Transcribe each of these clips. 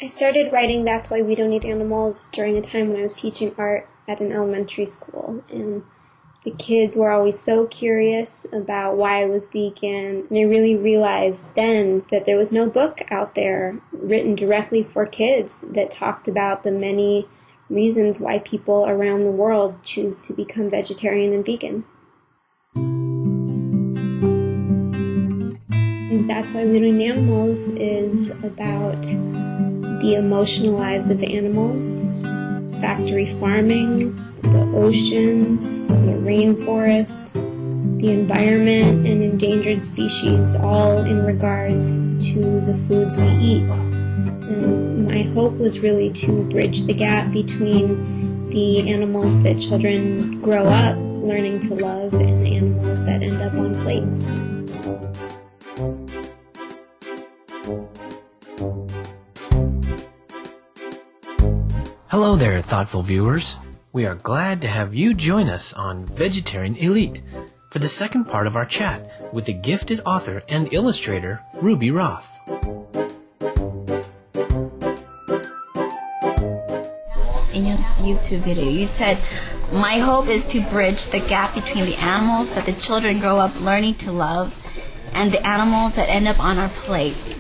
I started writing That's Why We Don't Eat Animals during a time when I was teaching art at an elementary school, and the kids were always so curious about why I was vegan, and I really realized then that there was no book out there written directly for kids that talked about the many reasons why people around the world choose to become vegetarian and vegan. That's Why We Don't Eat Animals is about the emotional lives of animals, factory farming, the oceans, the rainforest, the environment, and endangered species, all in regards to the foods we eat. And my hope was really to bridge the gap between the animals that children grow up learning to love and the animals that end up on plates. Hello there, thoughtful viewers. We are glad to have you join us on Vegetarian Elite for the second part of our chat with the gifted author and illustrator, Ruby Roth. In your YouTube video, you said, "My hope is to bridge the gap between the animals that the children grow up learning to love and the animals that end up on our plates."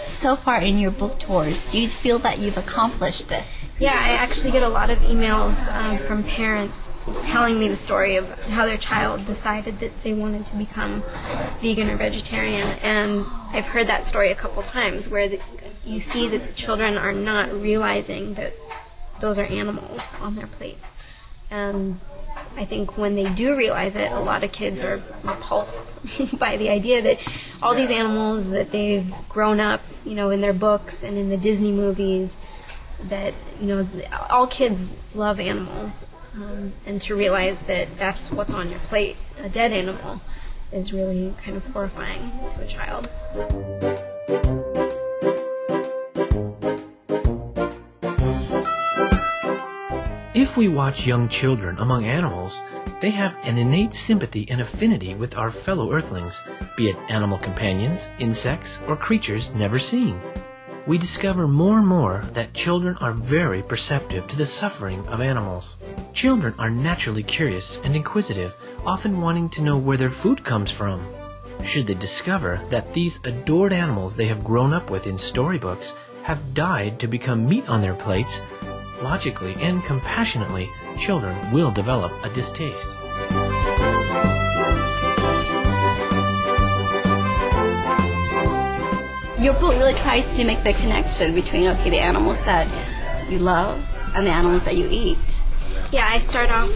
So far in your book tours, do you feel that you've accomplished this? Yeah, I actually get a lot of emails from parents telling me the story of how their child decided that they wanted to become vegan or vegetarian, and I've heard that story a couple times where you see that children are not realizing that those are animals on their plates. And I think when they do realize it, a lot of kids are repulsed by the idea that all these animals that they've grown up, in their books and in the Disney movies, that, all kids love animals. And to realize that that's what's on your plate, a dead animal, is really kind of horrifying to a child. If we watch young children among animals, they have an innate sympathy and affinity with our fellow earthlings, be it animal companions, insects, or creatures never seen. We discover more and more that children are very perceptive to the suffering of animals. Children are naturally curious and inquisitive, often wanting to know where their food comes from. Should they discover that these adored animals they have grown up with in storybooks have died to become meat on their plates, logically and compassionately, children will develop a distaste. Your book really tries to make the connection between, the animals that you love and the animals that you eat. Yeah, I start off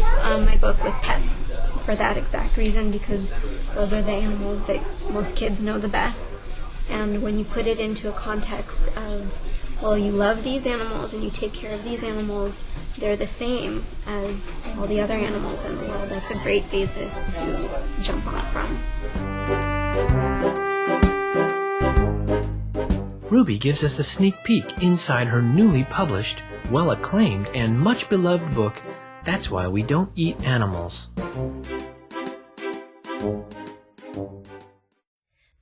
my book with pets for that exact reason, because those are the animals that most kids know the best. And when you put it into a context of, you love these animals and you take care of these animals, they're the same as all the other animals in the world. That's a great basis to jump on from. Ruby gives us a sneak peek inside her newly published, well-acclaimed, and much-beloved book, That's Why We Don't Eat Animals.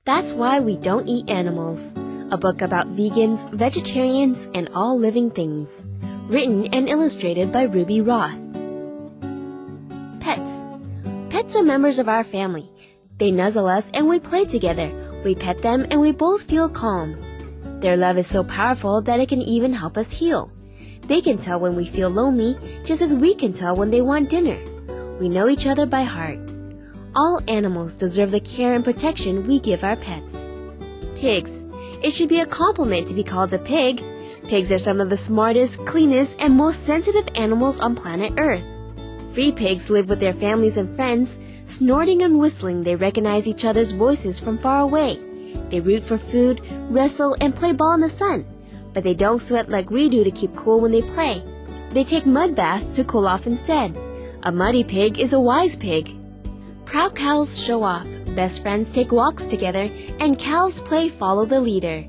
That's Why We Don't Eat Animals, a book about vegans, vegetarians, and all living things. Written and illustrated by Ruby Roth. Pets. Pets are members of our family. They nuzzle us and we play together. We pet them and we both feel calm. Their love is so powerful that it can even help us heal. They can tell when we feel lonely, just as we can tell when they want dinner. We know each other by heart. All animals deserve the care and protection we give our pets. Pigs. It should be a compliment to be called a pig. Pigs are some of the smartest, cleanest, and most sensitive animals on planet Earth. Free pigs live with their families and friends. Snorting and whistling, they recognize each other's voices from far away. They root for food, wrestle, and play ball in the sun. But they don't sweat like we do to keep cool when they play. They take mud baths to cool off instead. A muddy pig is a wise pig. Proud cows show off, best friends take walks together, and cows play follow the leader.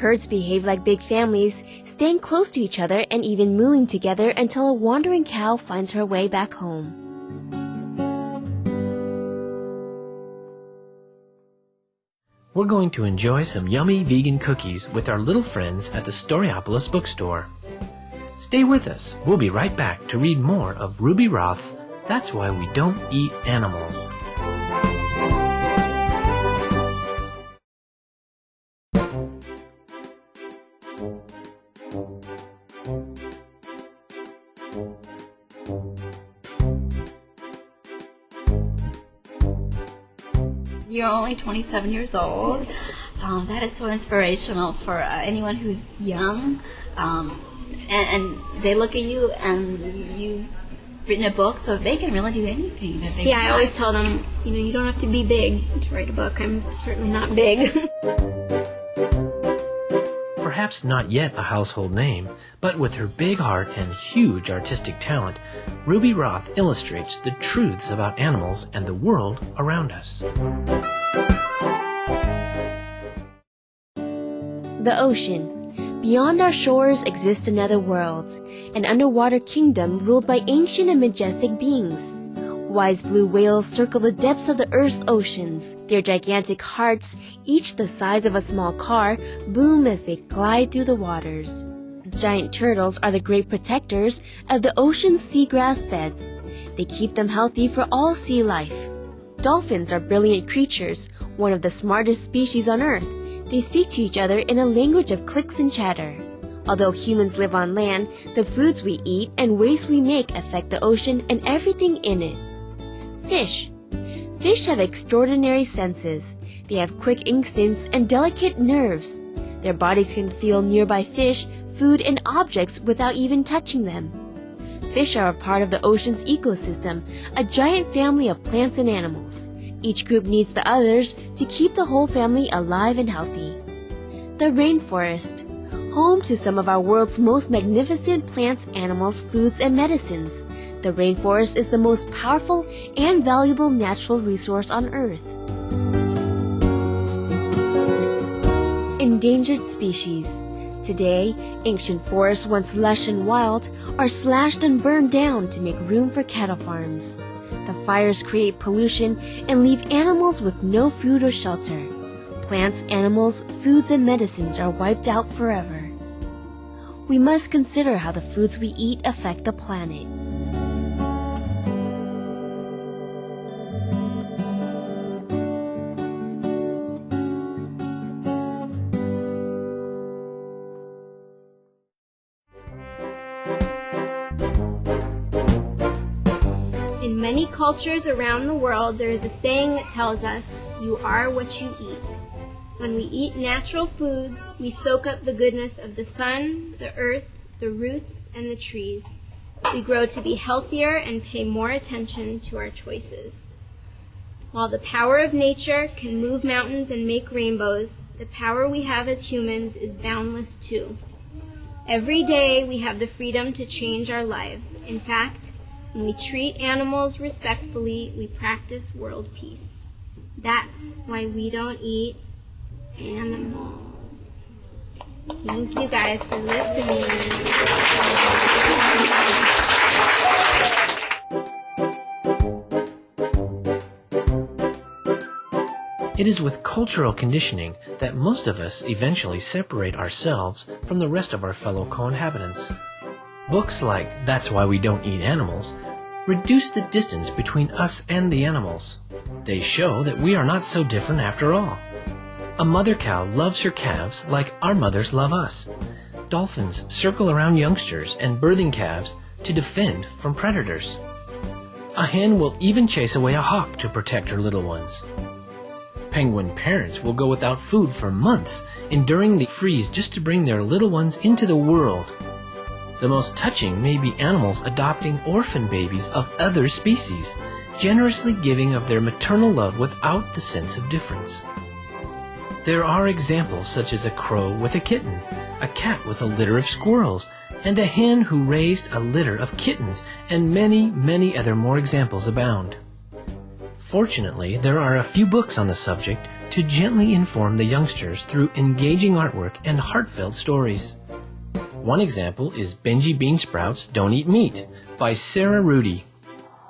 Herds behave like big families, staying close to each other and even mooing together until a wandering cow finds her way back home. We're going to enjoy some yummy vegan cookies with our little friends at the Storyopolis bookstore. Stay with us. We'll be right back to read more of Ruby Roth's That's Why We Don't Eat Animals. You're only 27 years old. That is so inspirational for anyone who's young. And they look at you and you've written a book, so they can really do anything that they want. I always tell them, you don't have to be big to write a book. I'm certainly not big. Perhaps not yet a household name, but with her big heart and huge artistic talent, Ruby Roth illustrates the truths about animals and the world around us. The ocean. Beyond our shores exists another world, an underwater kingdom ruled by ancient and majestic beings. Wise blue whales circle the depths of the Earth's oceans. Their gigantic hearts, each the size of a small car, boom as they glide through the waters. Giant turtles are the great protectors of the ocean's seagrass beds. They keep them healthy for all sea life. Dolphins are brilliant creatures, one of the smartest species on Earth. They speak to each other in a language of clicks and chatter. Although humans live on land, the foods we eat and waste we make affect the ocean and everything in it. Fish. Fish have extraordinary senses. They have quick instincts and delicate nerves. Their bodies can feel nearby fish, food, and objects without even touching them. Fish are a part of the ocean's ecosystem, a giant family of plants and animals. Each group needs the others to keep the whole family alive and healthy. The rainforest. Home to some of our world's most magnificent plants, animals, foods, and medicines. The rainforest is the most powerful and valuable natural resource on Earth. Endangered species. Today, ancient forests once lush and wild are slashed and burned down to make room for cattle farms. The fires create pollution and leave animals with no food or shelter. Plants, animals, foods, and medicines are wiped out forever. We must consider how the foods we eat affect the planet. In many cultures around the world, there is a saying that tells us, "You are what you eat." When we eat natural foods, we soak up the goodness of the sun, the earth, the roots, and the trees. We grow to be healthier and pay more attention to our choices. While the power of nature can move mountains and make rainbows, the power we have as humans is boundless too. Every day we have the freedom to change our lives. In fact, when we treat animals respectfully, we practice world peace. That's why we don't eat animals. Thank you guys for listening. It is with cultural conditioning that most of us eventually separate ourselves from the rest of our fellow co-inhabitants. Books like That's Why We Don't Eat Animals reduce the distance between us and the animals. They show that we are not so different after all. A mother cow loves her calves like our mothers love us. Dolphins circle around youngsters and birthing calves to defend from predators. A hen will even chase away a hawk to protect her little ones. Penguin parents will go without food for months, enduring the freeze just to bring their little ones into the world. The most touching may be animals adopting orphan babies of other species, generously giving of their maternal love without the sense of difference. There are examples such as a crow with a kitten, a cat with a litter of squirrels, and a hen who raised a litter of kittens, and many, many other more examples abound. Fortunately, there are a few books on the subject to gently inform the youngsters through engaging artwork and heartfelt stories. One example is Benji Beansprouts Don't Eat Meat by Sarah Rudy.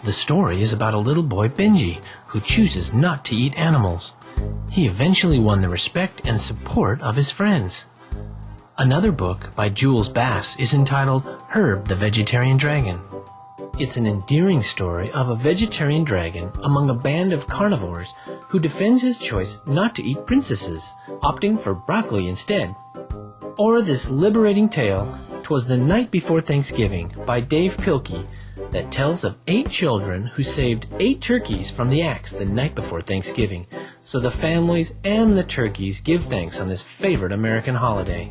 The story is about a little boy, Benji, who chooses not to eat animals. He eventually won the respect and support of his friends. Another book by Jules Bass is entitled Herb the Vegetarian Dragon. It's an endearing story of a vegetarian dragon among a band of carnivores who defends his choice not to eat princesses, opting for broccoli instead. Or this liberating tale, 'Twas the Night Before Thanksgiving by Dave Pilkey, that tells of 8 children who saved 8 turkeys from the axe the night before Thanksgiving, so the families and the turkeys give thanks on this favorite American holiday.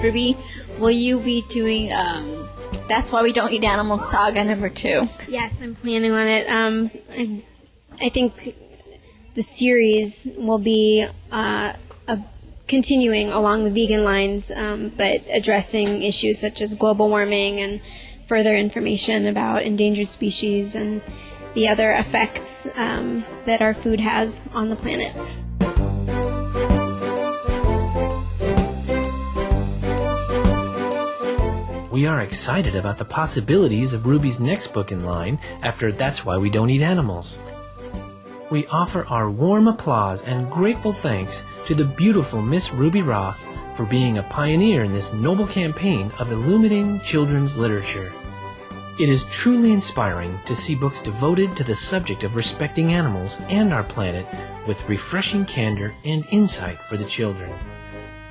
Ruby, will you be doing That's Why We Don't Eat Animals Saga number 2? Yes, I'm planning on it. I think the series will be continuing along the vegan lines, but addressing issues such as global warming and further information about endangered species and the other effects that our food has on the planet. We are excited about the possibilities of Ruby's next book in line after That's Why We Don't Eat Animals. We offer our warm applause and grateful thanks to the beautiful Miss Ruby Roth for being a pioneer in this noble campaign of illuminating children's literature. It is truly inspiring to see books devoted to the subject of respecting animals and our planet with refreshing candor and insight for the children.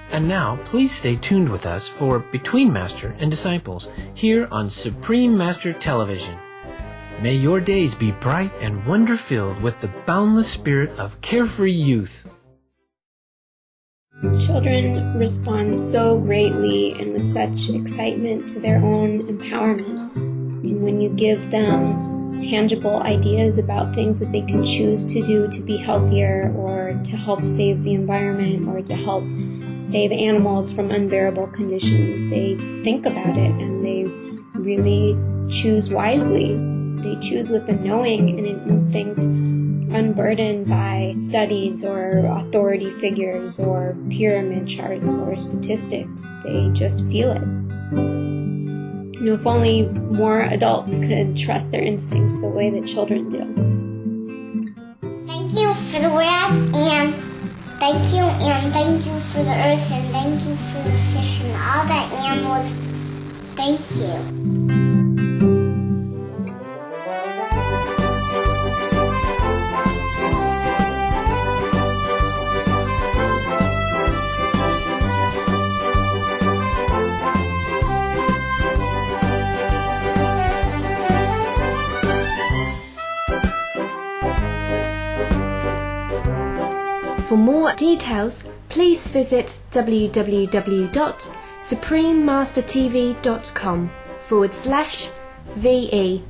And now, please stay tuned with us for Between Master and Disciples here on Supreme Master Television. May your days be bright and wonder-filled with the boundless spirit of carefree youth. Children respond so greatly and with such excitement to their own empowerment. And when you give them tangible ideas about things that they can choose to do to be healthier or to help save the environment or to help save animals from unbearable conditions, they think about it and they really choose wisely. They choose with a knowing and an instinct unburdened by studies or authority figures or pyramid charts or statistics. They just feel it. If only more adults could trust their instincts the way that children do. Thank you for the web, and thank you for the earth, and thank you for the fish and all the animals. Thank you. For more details, please visit www.suprememastertv.com/VE.